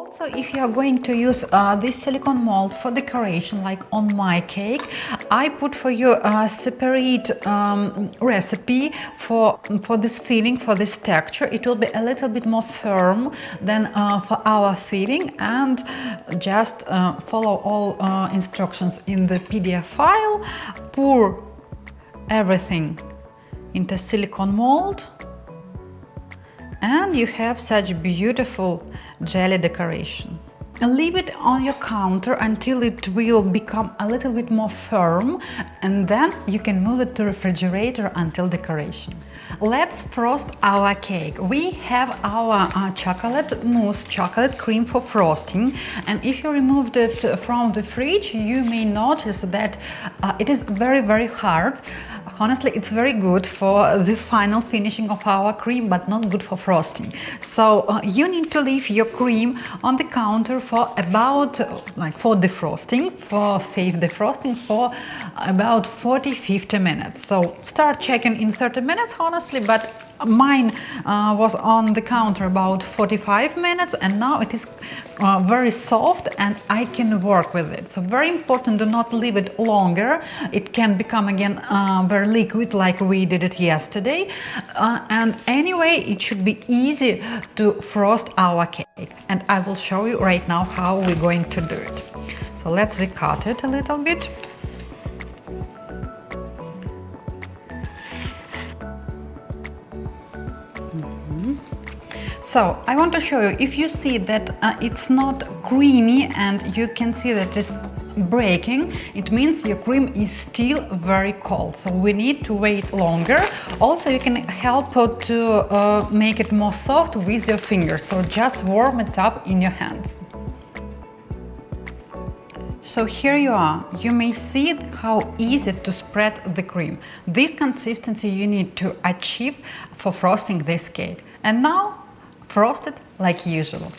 Also, if you are going to use this silicone mold for decoration, like on my cake, I put for you a separate recipe for this filling, for this texture. It will be a little bit more firm than for our filling, and just follow all instructions in the PDF file. Pour everything into silicone mold, and you have such beautiful jelly decoration. Leave it on your counter until it will become a little bit more firm, and then you can move it to refrigerator until decoration. Let's frost our cake. We have our chocolate mousse, chocolate cream for frosting, and if you removed it from the fridge, you may notice that it is very hard. Honestly, it's very good for the final finishing of our cream, but not good for frosting. So you need to leave your cream on the counter for about, for defrosting, for safe defrosting, for about 40-50 minutes. So start checking in 30 minutes, honestly, but mine was on the counter about 45 minutes, and now it is very soft and I can work with it. So very important to not leave it longer. It can become again very liquid like we did it yesterday. And anyway, it should be easy to frost our cake. And I will show you right now how we're going to do it. So let's recut it a little bit. So I want to show you, if you see that it's not creamy and you can see that it's breaking, it means your cream is still very cold. So we need to wait longer. Also, you can help to make it more soft with your fingers. So just warm it up in your hands. So here you are. You may see how easy to spread the cream. This consistency you need to achieve for frosting this cake. And now frost it like usual.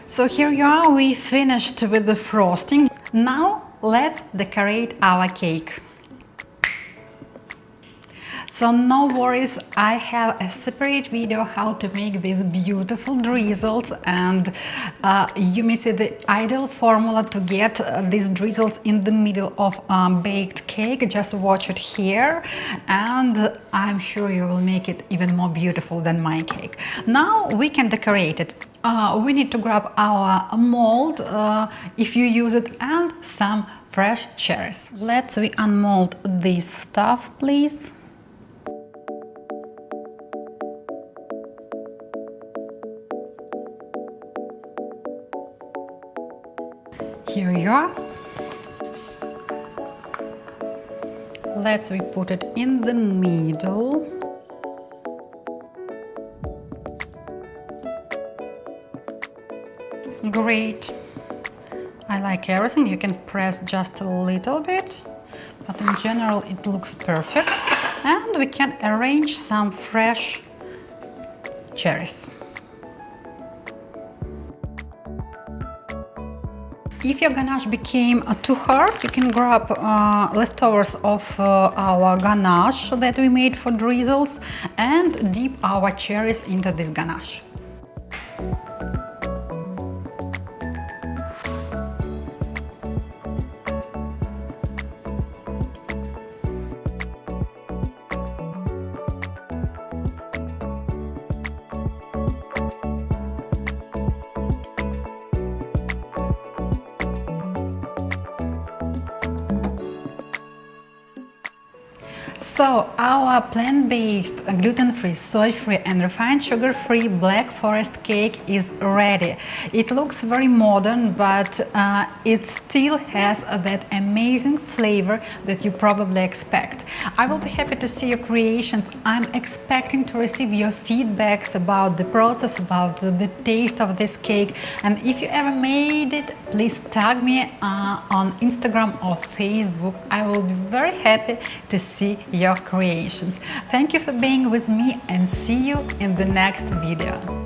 So here you are, we finished with the frosting. Now let's decorate our cake. So no worries, I have a separate video how to make these beautiful drizzles, and you may see the ideal formula to get these drizzles in the middle of baked cake. Just watch it here and I'm sure you will make it even more beautiful than my cake. Now we can decorate it. We need to grab our mold, if you use it, and some fresh cherries. Let's unmold this stuff, please. Here you are. Let's put it in the middle. Great. I like everything. You can press just a little bit, but in general it looks perfect. And we can arrange some fresh cherries. If your ganache became too hard, you can grab leftovers of our ganache that we made for drizzles and dip our cherries into this ganache. So our plant-based, gluten-free, soy-free and refined sugar-free Black Forest cake is ready. It looks very modern, but it still has that amazing flavor that you probably expect. I will be happy to see your creations. I'm expecting to receive your feedbacks about the process, about the taste of this cake, and if you ever made it, please tag me on Instagram or Facebook. I will be very happy to see your creations. Thank you for being with me and see you in the next video.